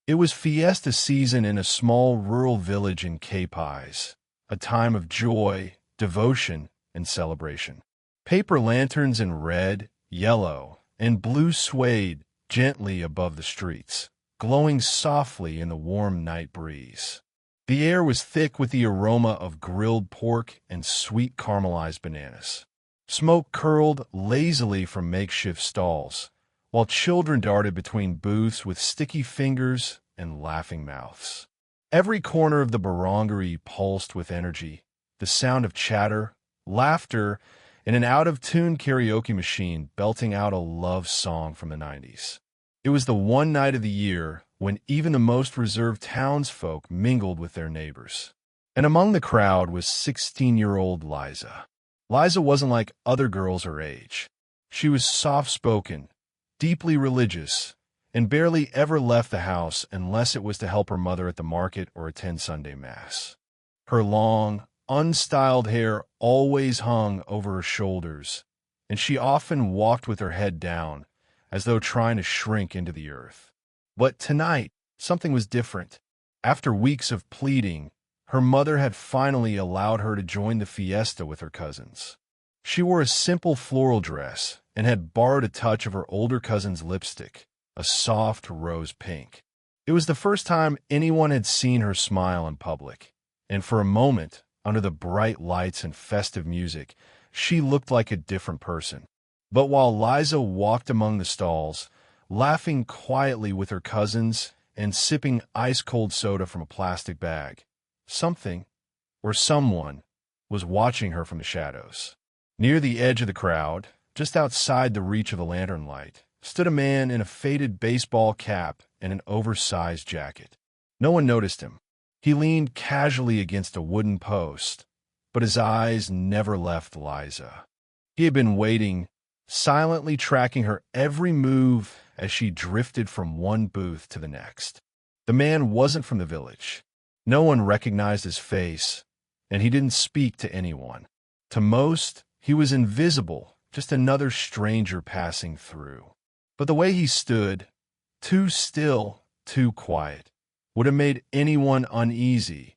It was fiesta season in a small rural village in Cape Eyes, a time of joy, devotion, and celebration. Paper lanterns in red, yellow, and blue swayed gently above the streets, glowing softly in the warm night breeze. The air was thick with the aroma of grilled pork and sweet caramelized bananas. Smoke curled lazily from makeshift stalls, while children darted between booths with sticky fingers and laughing mouths. Every corner of the barangaree pulsed with energy, the sound of chatter, laughter, and an out-of-tune karaoke machine belting out a love song from the 90s. It was the one night of the year when even the most reserved townsfolk mingled with their neighbors. And among the crowd was 16-year-old Liza. Liza wasn't like other girls her age. She was soft-spoken, deeply religious, and barely ever left the house unless it was to help her mother at the market or attend Sunday Mass. Her long, unstyled hair always hung over her shoulders, and she often walked with her head down, as though trying to shrink into the earth. But tonight, something was different. After weeks of pleading, her mother had finally allowed her to join the fiesta with her cousins. She wore a simple floral dress and had borrowed a touch of her older cousin's lipstick, a soft rose pink. It was the first time anyone had seen her smile in public, and for a moment, under the bright lights and festive music, she looked like a different person. But while Liza walked among the stalls, laughing quietly with her cousins and sipping ice-cold soda from a plastic bag, something, or someone, was watching her from the shadows. Near the edge of the crowd, just outside the reach of the lantern light, stood a man in a faded baseball cap and an oversized jacket. No one noticed him. He leaned casually against a wooden post, but his eyes never left Liza. He had been waiting, silently tracking her every move as she drifted from one booth to the next. The man wasn't from the village. No one recognized his face, and he didn't speak to anyone. To most, he was invisible, just another stranger passing through. But the way he stood, too still, too quiet, would have made anyone uneasy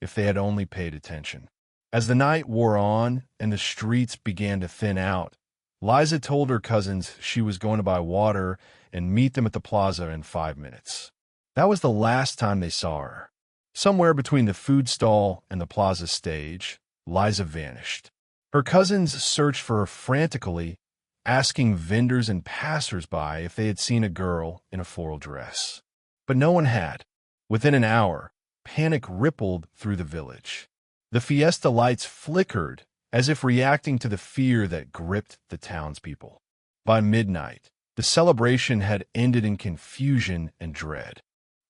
if they had only paid attention. As the night wore on and the streets began to thin out, Liza told her cousins she was going to buy water and meet them at the plaza in 5 minutes. That was the last time they saw her. Somewhere between the food stall and the plaza stage, Liza vanished. Her cousins searched for her frantically, asking vendors and passers-by if they had seen a girl in a floral dress. But no one had. Within an hour, panic rippled through the village. The fiesta lights flickered as if reacting to the fear that gripped the townspeople. By midnight, the celebration had ended in confusion and dread,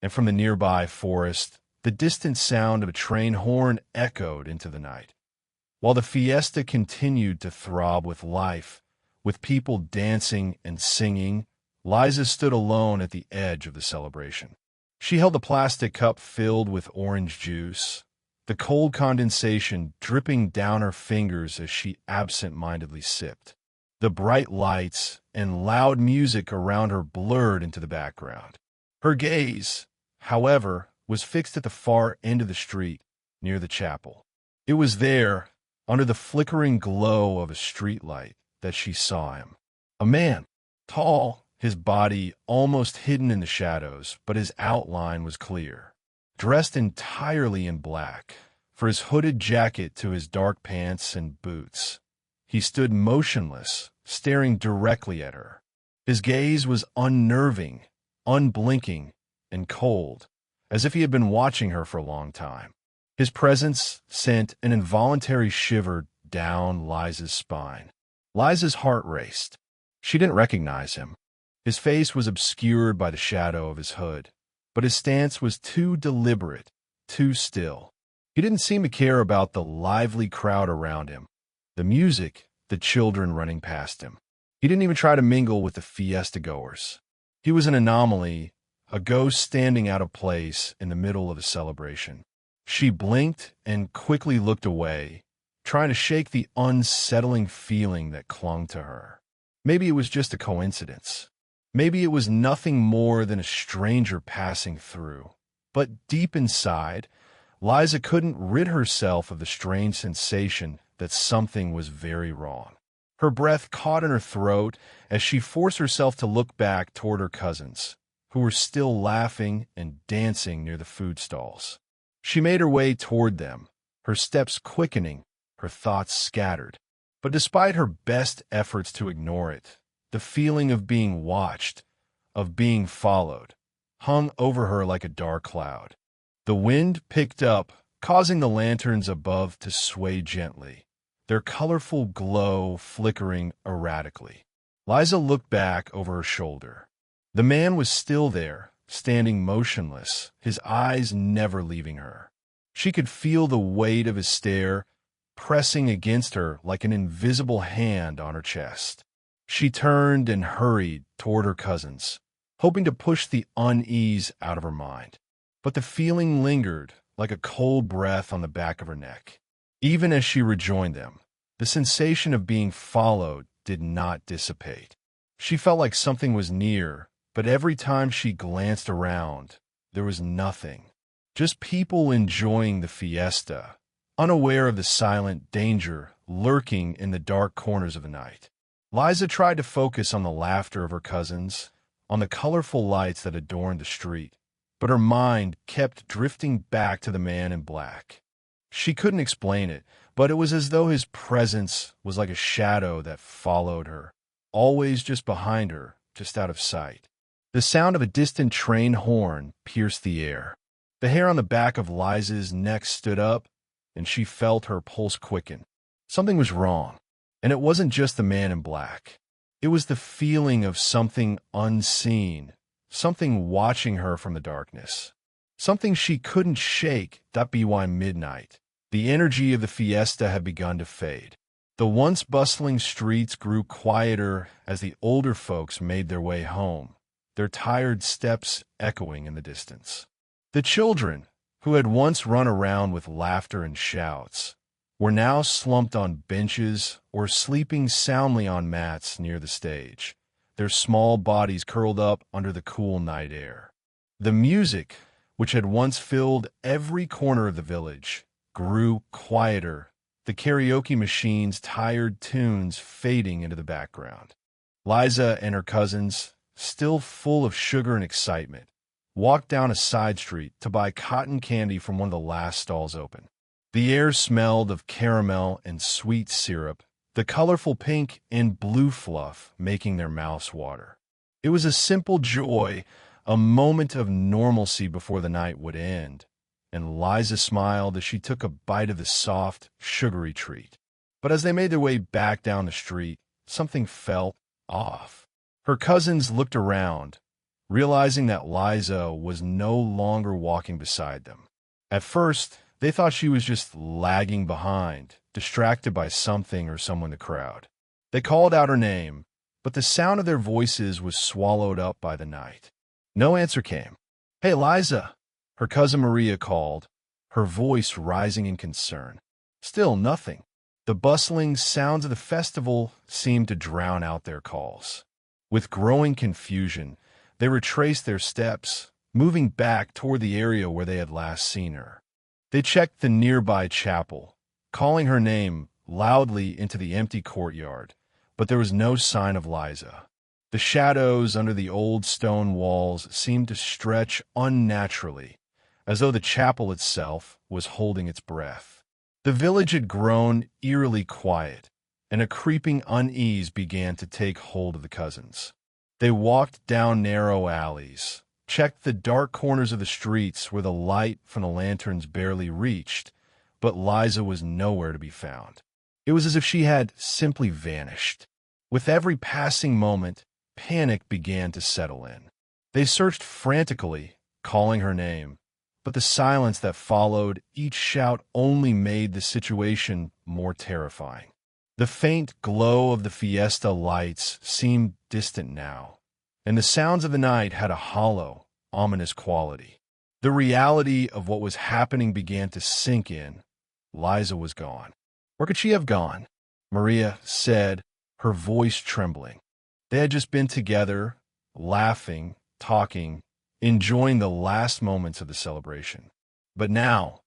and from the nearby forest, the distant sound of a train horn echoed into the night. While the fiesta continued to throb with life, with people dancing and singing, Liza stood alone at the edge of the celebration. She held a plastic cup filled with orange juice, the cold condensation dripping down her fingers as she absent-mindedly sipped. The bright lights and loud music around her blurred into the background. Her gaze, however, was fixed at the far end of the street, near the chapel. It was there, under the flickering glow of a streetlight, that she saw him. A man, tall, his body almost hidden in the shadows, but his outline was clear. Dressed entirely in black, for his hooded jacket to his dark pants and boots. He stood motionless, staring directly at her. His gaze was unnerving, unblinking, and cold, as if he had been watching her for a long time. His presence sent an involuntary shiver down Liza's spine. Liza's heart raced. She didn't recognize him. His face was obscured by the shadow of his hood, but his stance was too deliberate, too still. He didn't seem to care about the lively crowd around him, the music, the children running past him. He didn't even try to mingle with the fiesta-goers. He was an anomaly, a ghost standing out of place in the middle of a celebration. She blinked and quickly looked away, trying to shake the unsettling feeling that clung to her. Maybe it was just a coincidence. Maybe it was nothing more than a stranger passing through. But deep inside, Liza couldn't rid herself of the strange sensation that something was very wrong. Her breath caught in her throat as she forced herself to look back toward her cousins, who were still laughing and dancing near the food stalls. She made her way toward them, her steps quickening, her thoughts scattered. But despite her best efforts to ignore it, the feeling of being watched, of being followed, hung over her like a dark cloud. The wind picked up, causing the lanterns above to sway gently, their colorful glow flickering erratically. Liza looked back over her shoulder. The man was still there, standing motionless, his eyes never leaving her. She could feel the weight of his stare pressing against her like an invisible hand on her chest. She turned and hurried toward her cousins, hoping to push the unease out of her mind. But the feeling lingered like a cold breath on the back of her neck. Even as she rejoined them, the sensation of being followed did not dissipate. She felt like something was near, but every time she glanced around, there was nothing. Just people enjoying the fiesta, unaware of the silent danger lurking in the dark corners of the night. Liza tried to focus on the laughter of her cousins, on the colorful lights that adorned the street, but her mind kept drifting back to the man in black. She couldn't explain it, but it was as though his presence was like a shadow that followed her, always just behind her, just out of sight. The sound of a distant train horn pierced the air. The hair on the back of Liza's neck stood up, and she felt her pulse quicken. Something was wrong, and it wasn't just the man in black. It was the feeling of something unseen, something watching her from the darkness. Something she couldn't shake. By midnight, the energy of the fiesta had begun to fade. The once bustling streets grew quieter as the older folks made their way home, their tired steps echoing in the distance. The children, who had once run around with laughter and shouts, were now slumped on benches or sleeping soundly on mats near the stage, their small bodies curled up under the cool night air. The music, which had once filled every corner of the village, grew quieter, the karaoke machine's tired tunes fading into the background. Liza and her cousins, still full of sugar and excitement, walked down a side street to buy cotton candy from one of the last stalls open. The air smelled of caramel and sweet syrup, the colorful pink and blue fluff making their mouths water. It was a simple joy, a moment of normalcy before the night would end, and Liza smiled as she took a bite of the soft, sugary treat. But as they made their way back down the street, something felt off. Her cousins looked around, realizing that Liza was no longer walking beside them. At first, they thought she was just lagging behind, distracted by something or someone in the crowd. They called out her name, but the sound of their voices was swallowed up by the night. No answer came. "Hey, Liza," her cousin Maria called, her voice rising in concern. Still nothing. The bustling sounds of the festival seemed to drown out their calls. With growing confusion, they retraced their steps, moving back toward the area where they had last seen her. They checked the nearby chapel, calling her name loudly into the empty courtyard, but there was no sign of Liza. The shadows under the old stone walls seemed to stretch unnaturally, as though the chapel itself was holding its breath. The village had grown eerily quiet, and a creeping unease began to take hold of the cousins. They walked down narrow alleys, checked the dark corners of the streets where the light from the lanterns barely reached, but Liza was nowhere to be found. It was as if she had simply vanished. With every passing moment, panic began to settle in. They searched frantically, calling her name, but the silence that followed each shout only made the situation more terrifying. The faint glow of the fiesta lights seemed distant now, and the sounds of the night had a hollow, ominous quality. The reality of what was happening began to sink in. Liza was gone. Where could she have gone? Maria said, her voice trembling. They had just been together, laughing, talking, enjoying the last moments of the celebration. But now,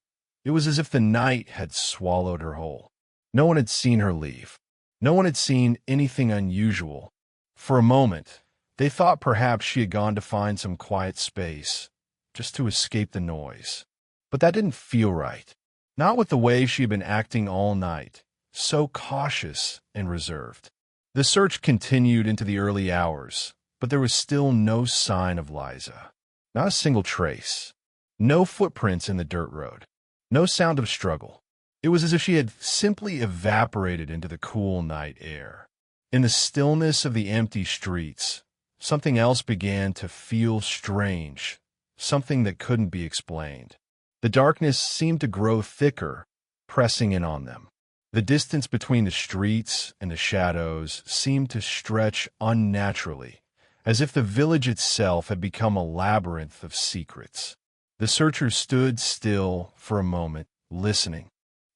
it was as if the night had swallowed her whole. No one had seen her leave. No one had seen anything unusual. For a moment, they thought perhaps she had gone to find some quiet space, just to escape the noise. But that didn't feel right. Not with the way she had been acting all night, so cautious and reserved. The search continued into the early hours, but there was still no sign of Liza. Not a single trace. No footprints in the dirt road. No sound of struggle. It was as if she had simply evaporated into the cool night air. In the stillness of the empty streets, something else began to feel strange, something that couldn't be explained. The darkness seemed to grow thicker, pressing in on them. The distance between the streets and the shadows seemed to stretch unnaturally, as if the village itself had become a labyrinth of secrets. The searchers stood still for a moment, listening.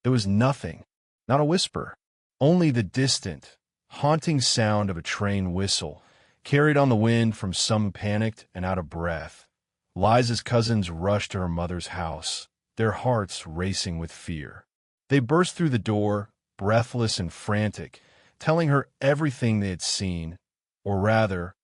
There was nothing, not a whisper, only the distant, haunting sound of a train whistle, carried on the wind from some panicked and out of breath. Liza's cousins rushed to her mother's house, their hearts racing with fear. They burst through the door, breathless and frantic, telling her everything they had seen, or rather,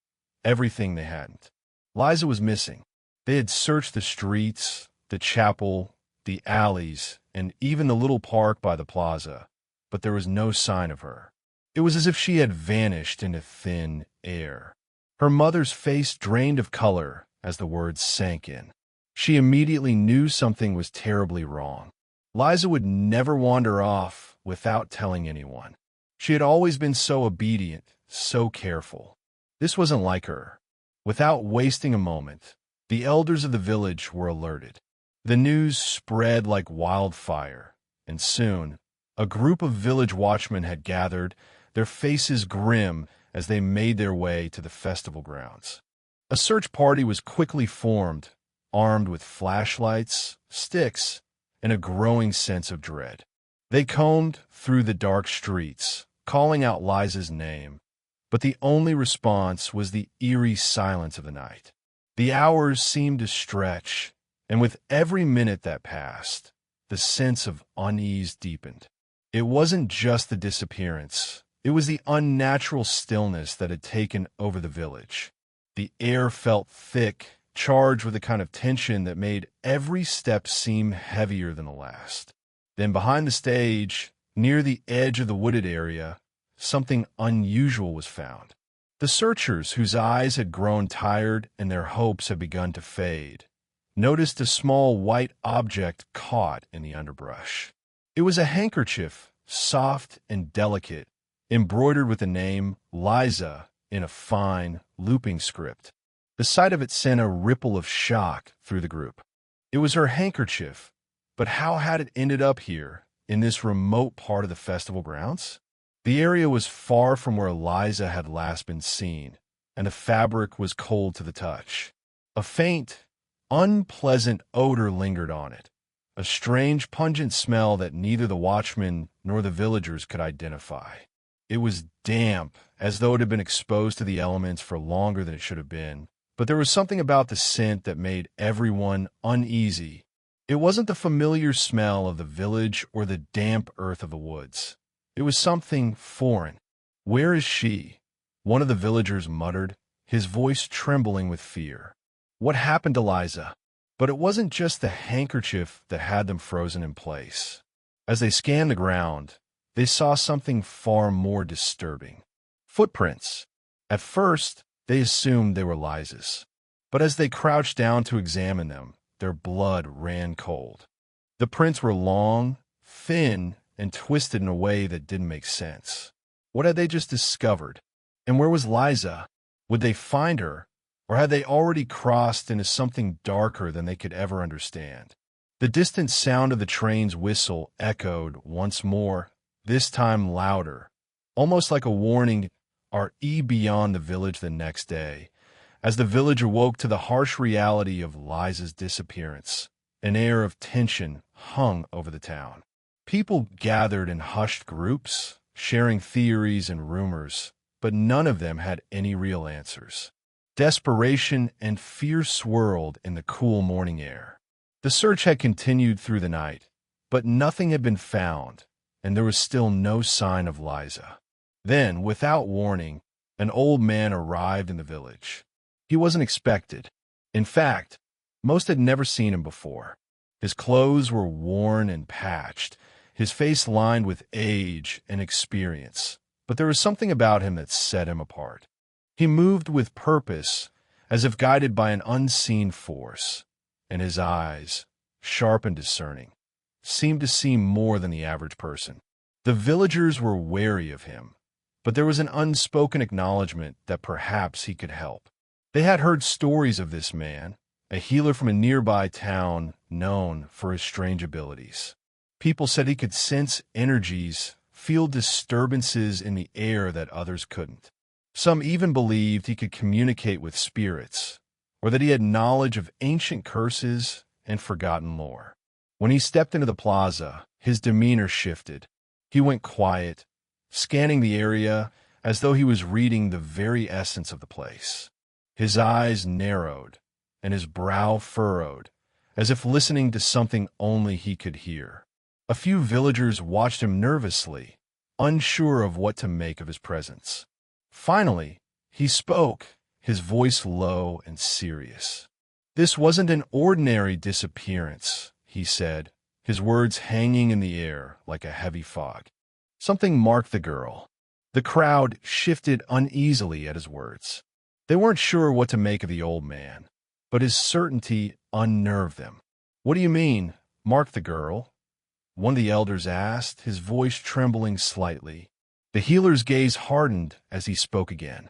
everything they hadn't. Liza was missing. They had searched the streets, the chapel, the alleys, and even the little park by the plaza, but there was no sign of her. It was as if she had vanished into thin air. Her mother's face drained of color as the words sank in. She immediately knew something was terribly wrong. Liza would never wander off without telling anyone. She had always been so obedient, so careful. This wasn't like her. Without wasting a moment, the elders of the village were alerted. The news spread like wildfire, and soon, a group of village watchmen had gathered, their faces grim as they made their way to the festival grounds. A search party was quickly formed, armed with flashlights, sticks, and a growing sense of dread. They combed through the dark streets, calling out Liza's name, but the only response was the eerie silence of the night. The hours seemed to stretch, and with every minute that passed, the sense of unease deepened. It wasn't just the disappearance. It was the unnatural stillness that had taken over the village. The air felt thick, charged with a kind of tension that made every step seem heavier than the last. Then behind the stage, near the edge of the wooded area, something unusual was found. The searchers, whose eyes had grown tired and their hopes had begun to fade, noticed a small white object caught in the underbrush. It was a handkerchief, soft and delicate, embroidered with the name Liza in a fine, looping script. The sight of it sent a ripple of shock through the group. It was her handkerchief, but how had it ended up here, in this remote part of the festival grounds? The area was far from where Liza had last been seen, and the fabric was cold to the touch. A faint, unpleasant odor lingered on it, a strange, pungent smell that neither the watchmen nor the villagers could identify. It was damp, as though it had been exposed to the elements for longer than it should have been, but there was something about the scent that made everyone uneasy. It wasn't the familiar smell of the village or the damp earth of the woods. It was something foreign. "Where is she?" one of the villagers muttered, his voice trembling with fear. What happened to Liza? But it wasn't just the handkerchief that had them frozen in place. As they scanned the ground, they saw something far more disturbing. Footprints. At first, they assumed they were Liza's. But as they crouched down to examine them, their blood ran cold. The prints were long, thin, and twisted in a way that didn't make sense. What had they just discovered? And where was Liza? Would they find her? Or had they already crossed into something darker than they could ever understand? The distant sound of the train's whistle echoed once more, this time louder, almost like a warning, beyond the village the next day. As the village awoke to the harsh reality of Liza's disappearance, an air of tension hung over the town. People gathered in hushed groups, sharing theories and rumors, but none of them had any real answers. Desperation and fear swirled in the cool morning air. The search had continued through the night, but nothing had been found, and there was still no sign of Liza. Then, without warning, an old man arrived in the village. He wasn't expected. In fact, most had never seen him before. His clothes were worn and patched, his face lined with age and experience, but there was something about him that set him apart. He moved with purpose, as if guided by an unseen force, and his eyes, sharp and discerning, seemed to see more than the average person. The villagers were wary of him, but there was an unspoken acknowledgement that perhaps he could help. They had heard stories of this man, a healer from a nearby town known for his strange abilities. People said he could sense energies, feel disturbances in the air that others couldn't. Some even believed he could communicate with spirits, or that he had knowledge of ancient curses and forgotten lore. When he stepped into the plaza, his demeanor shifted. He went quiet, scanning the area as though he was reading the very essence of the place. His eyes narrowed, and his brow furrowed, as if listening to something only he could hear. A few villagers watched him nervously, unsure of what to make of his presence. Finally, he spoke, his voice low and serious. "This wasn't an ordinary disappearance," he said, his words hanging in the air like a heavy fog. Something marked the girl. The crowd shifted uneasily at his words. They weren't sure what to make of the old man, but his certainty unnerved them. "What do you mean, mark the girl?" one of the elders asked, his voice trembling slightly. The healer's gaze hardened as he spoke again.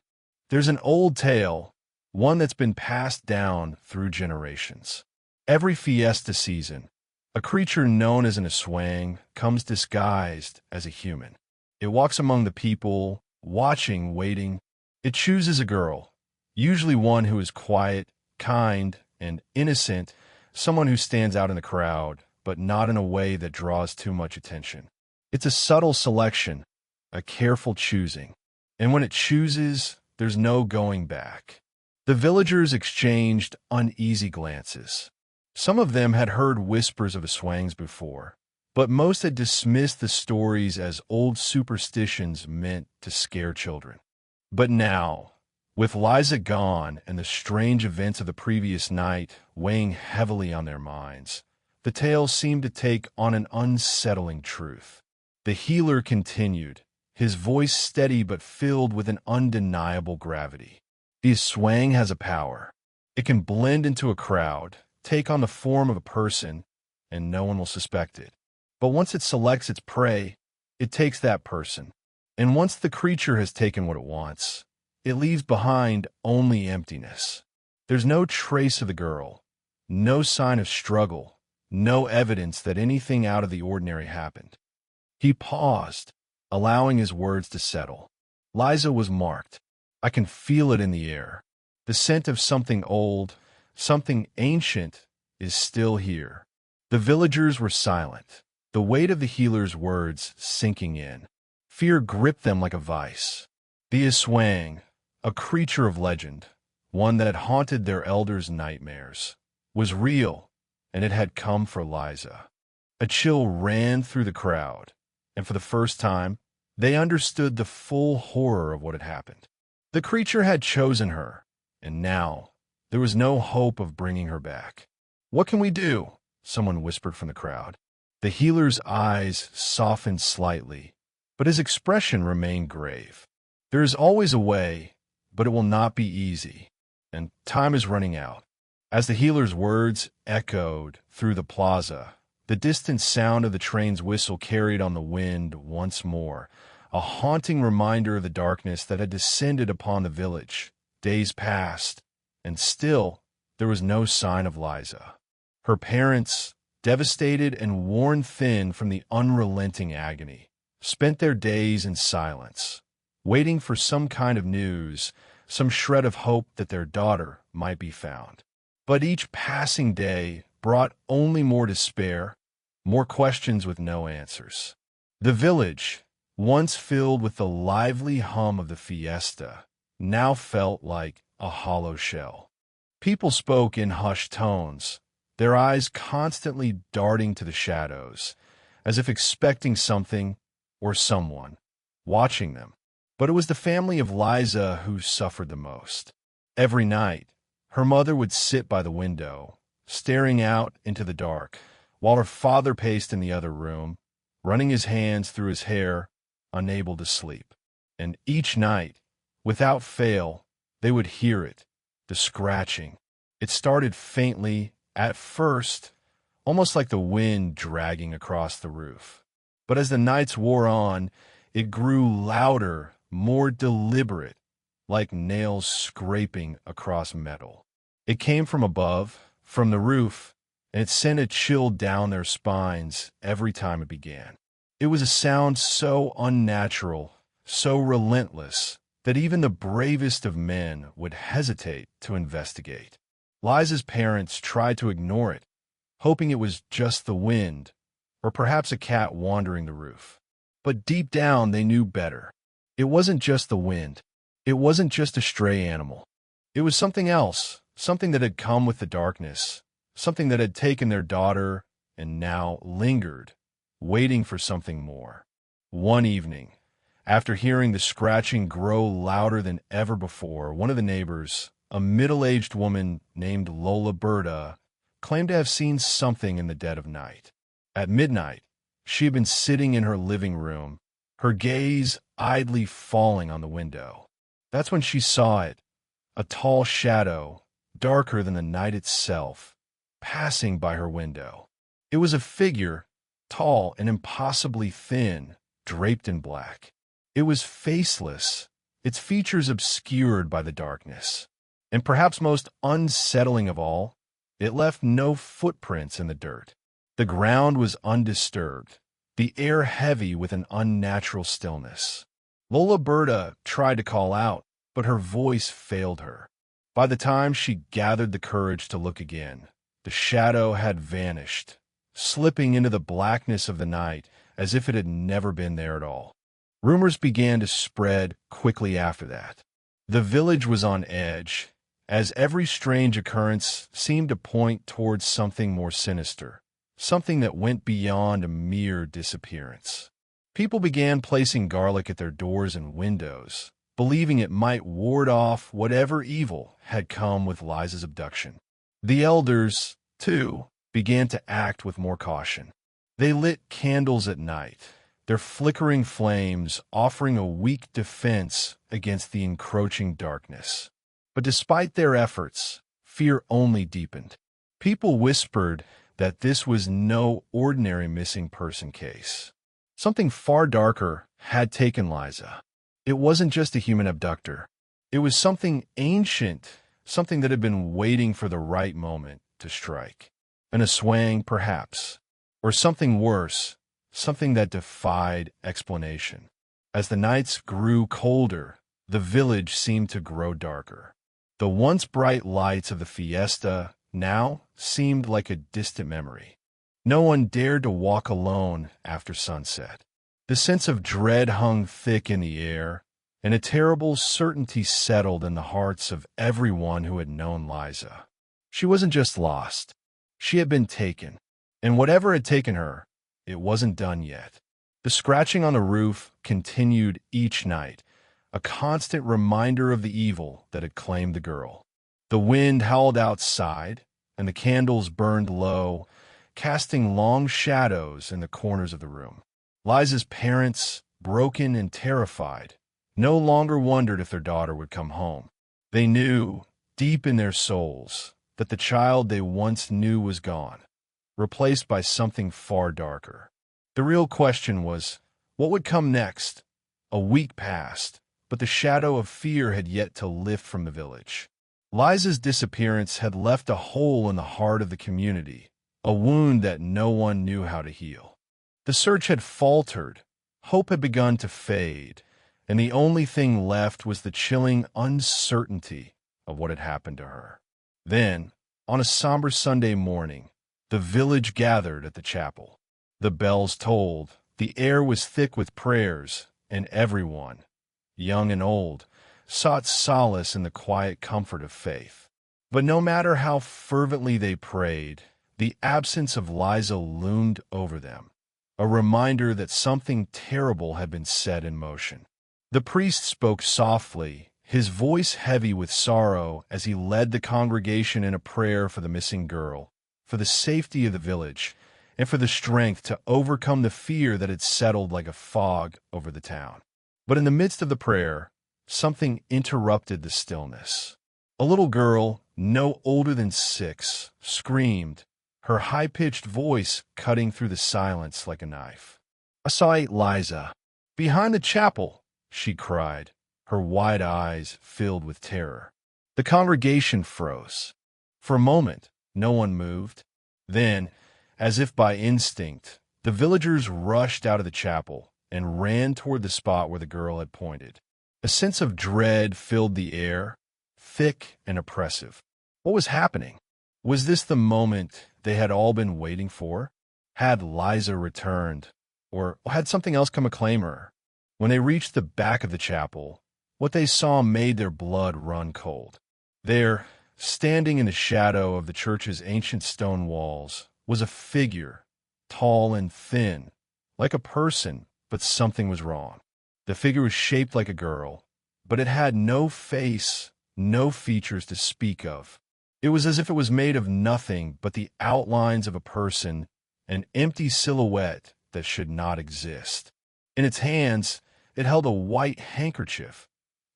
"There's an old tale, one that's been passed down through generations. Every fiesta season, a creature known as an aswang comes disguised as a human. It walks among the people, watching, waiting. It chooses a girl, usually one who is quiet, kind, and innocent, someone who stands out in the crowd, but not in a way that draws too much attention. It's a subtle selection, a careful choosing, and when it chooses, there's no going back." The villagers exchanged uneasy glances. Some of them had heard whispers of aswangs before, but most had dismissed the stories as old superstitions meant to scare children. But now, with Liza gone and the strange events of the previous night weighing heavily on their minds, the tale seemed to take on an unsettling truth. The healer continued, his voice steady but filled with an undeniable gravity. "The swang has a power. It can blend into a crowd, take on the form of a person, and no one will suspect it. But once it selects its prey, it takes that person. And once the creature has taken what it wants, it leaves behind only emptiness. There's no trace of the girl, no sign of struggle, no evidence that anything out of the ordinary happened." He paused, allowing his words to settle. "Liza was marked. I can feel it in the air. The scent of something old, something ancient, is still here." The villagers were silent, the weight of the healer's words sinking in. Fear gripped them like a vice. The Iswang, a creature of legend, one that had haunted their elders' nightmares, was real, and it had come for Liza. A chill ran through the crowd, and for the first time, they understood the full horror of what had happened. The creature had chosen her, and now there was no hope of bringing her back. "What can we do?" someone whispered from the crowd. The healer's eyes softened slightly, but his expression remained grave. "There is always a way, but it will not be easy, and time is running out." As the healer's words echoed through the plaza, the distant sound of the train's whistle carried on the wind once more, a haunting reminder of the darkness that had descended upon the village. Days passed, and still there was no sign of Liza. Her parents, devastated and worn thin from the unrelenting agony, spent their days in silence, waiting for some kind of news, some shred of hope that their daughter might be found. But each passing day brought only more despair, more questions with no answers. The village, once filled with the lively hum of the fiesta, now felt like a hollow shell. People spoke in hushed tones, their eyes constantly darting to the shadows, as if expecting something or someone watching them. But it was the family of Liza who suffered the most. Every night, her mother would sit by the window, staring out into the dark, while her father paced in the other room, running his hands through his hair, unable to sleep. And each night, without fail, they would hear it, the scratching. It started faintly, at first, almost like the wind dragging across the roof. But as the nights wore on, it grew louder, more deliberate, like nails scraping across metal. It came from above, from the roof, and it sent a chill down their spines every time it began. It was a sound so unnatural, so relentless, that even the bravest of men would hesitate to investigate. Liza's parents tried to ignore it, hoping it was just the wind, or perhaps a cat wandering the roof. But deep down they knew better. It wasn't just the wind. It wasn't just a stray animal. It was something else, something that had come with the darkness, something that had taken their daughter and now lingered, waiting for something more. One evening, after hearing the scratching grow louder than ever before, one of the neighbors, a middle-aged woman named Lola Berta, claimed to have seen something in the dead of night. At midnight, she had been sitting in her living room, her gaze idly falling on the window. That's when she saw it, a tall shadow, darker than the night itself, passing by her window. It was a figure, tall and impossibly thin, draped in black. It was faceless, its features obscured by the darkness. And perhaps most unsettling of all, it left no footprints in the dirt. The ground was undisturbed, the air heavy with an unnatural stillness. Lola Berta tried to call out, but her voice failed her. By the time she gathered the courage to look again, the shadow had vanished, slipping into the blackness of the night as if it had never been there at all. Rumors began to spread quickly after that. The village was on edge, as every strange occurrence seemed to point towards something more sinister, something that went beyond a mere disappearance. People began placing garlic at their doors and windows, believing it might ward off whatever evil had come with Liza's abduction. The elders, too, began to act with more caution. They lit candles at night, their flickering flames offering a weak defense against the encroaching darkness. But despite their efforts, fear only deepened. People whispered that this was no ordinary missing person case. Something far darker had taken Liza. It wasn't just a human abductor. It was something ancient, something that had been waiting for the right moment to strike. An aswang, perhaps, or something worse, something that defied explanation. As the nights grew colder, the village seemed to grow darker. The once bright lights of the fiesta now seemed like a distant memory. No one dared to walk alone after sunset. The sense of dread hung thick in the air, and a terrible certainty settled in the hearts of everyone who had known Liza. She wasn't just lost. She had been taken. And whatever had taken her, it wasn't done yet. The scratching on the roof continued each night, a constant reminder of the evil that had claimed the girl. The wind howled outside, and the candles burned low, casting long shadows in the corners of the room. Liza's parents, broken and terrified, no longer wondered if their daughter would come home. They knew, deep in their souls, that the child they once knew was gone, replaced by something far darker. The real question was, what would come next? A week passed, but the shadow of fear had yet to lift from the village. Liza's disappearance had left a hole in the heart of the community, a wound that no one knew how to heal. The search had faltered, hope had begun to fade, and the only thing left was the chilling uncertainty of what had happened to her. Then, on a somber Sunday morning, the village gathered at the chapel. The bells tolled, the air was thick with prayers, and everyone, young and old, sought solace in the quiet comfort of faith. But no matter how fervently they prayed, the absence of Liza loomed over them, a reminder that something terrible had been set in motion. The priest spoke softly, his voice heavy with sorrow as he led the congregation in a prayer for the missing girl, for the safety of the village, and for the strength to overcome the fear that had settled like a fog over the town. But in the midst of the prayer, something interrupted the stillness. A little girl, no older than 6, screamed, her high-pitched voice cutting through the silence like a knife. "I saw Aunt Liza. Behind the chapel," she cried, her wide eyes filled with terror. The congregation froze. For a moment, no one moved. Then, as if by instinct, the villagers rushed out of the chapel and ran toward the spot where the girl had pointed. A sense of dread filled the air, thick and oppressive. What was happening? Was this the moment they had all been waiting for? Had Liza returned? Or had something else come to claim her? When they reached the back of the chapel, what they saw made their blood run cold. There, standing in the shadow of the church's ancient stone walls, was a figure, tall and thin, like a person, but something was wrong. The figure was shaped like a girl, but it had no face, no features to speak of. It was as if it was made of nothing but the outlines of a person, an empty silhouette that should not exist. In its hands, it held a white handkerchief,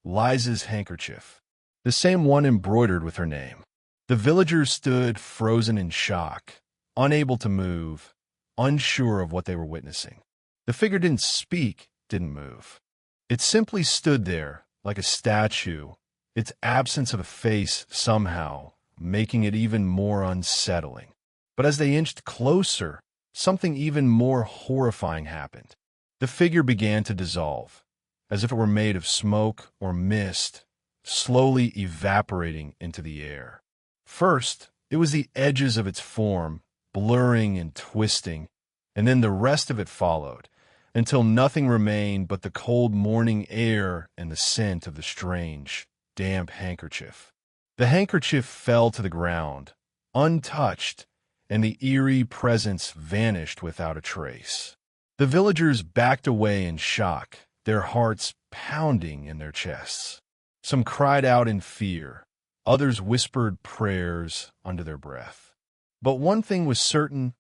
Liza's handkerchief, the same one embroidered with her name. The villagers stood frozen in shock, unable to move, unsure of what they were witnessing. The figure didn't speak, didn't move. It simply stood there like a statue, its absence of a face somehow making it even more unsettling. But as they inched closer, something even more horrifying happened. The figure began to dissolve, as if it were made of smoke or mist, slowly evaporating into the air. First, it was the edges of its form, blurring and twisting, and then the rest of it followed, until nothing remained but the cold morning air and the scent of the strange, damp handkerchief. The handkerchief fell to the ground, untouched, and the eerie presence vanished without a trace. The villagers backed away in shock, their hearts pounding in their chests. Some cried out in fear, others whispered prayers under their breath. But one thing was certain,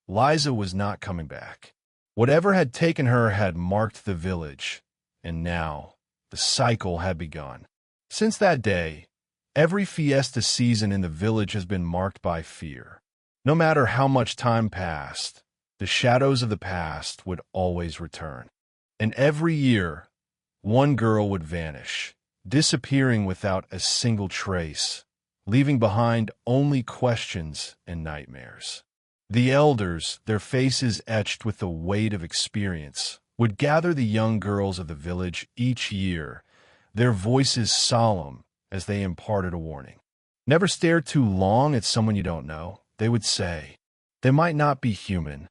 Liza was not coming back. Whatever had taken her had marked the village, and now the cycle had begun. Since that day, every fiesta season in the village has been marked by fear. No matter how much time passed, the shadows of the past would always return. And every year, one girl would vanish, disappearing without a single trace, leaving behind only questions and nightmares. The elders, their faces etched with the weight of experience, would gather the young girls of the village each year, their voices solemn as they imparted a warning. Never stare too long at someone you don't know, they would say. They might not be human.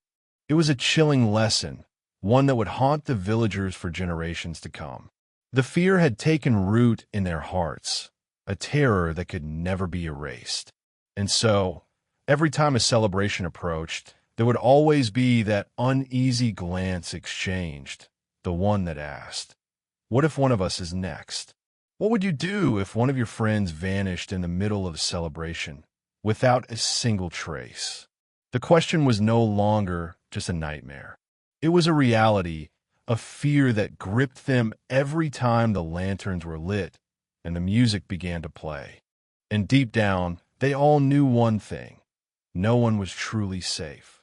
It was a chilling lesson, one that would haunt the villagers for generations to come. The fear had taken root in their hearts, a terror that could never be erased. And so, every time a celebration approached, there would always be that uneasy glance exchanged, the one that asked, "What if one of us is next?" What would you do if one of your friends vanished in the middle of a celebration, without a single trace? The question was no longer just a nightmare. It was a reality, a fear that gripped them every time the lanterns were lit and the music began to play. And deep down, they all knew one thing: no one was truly safe.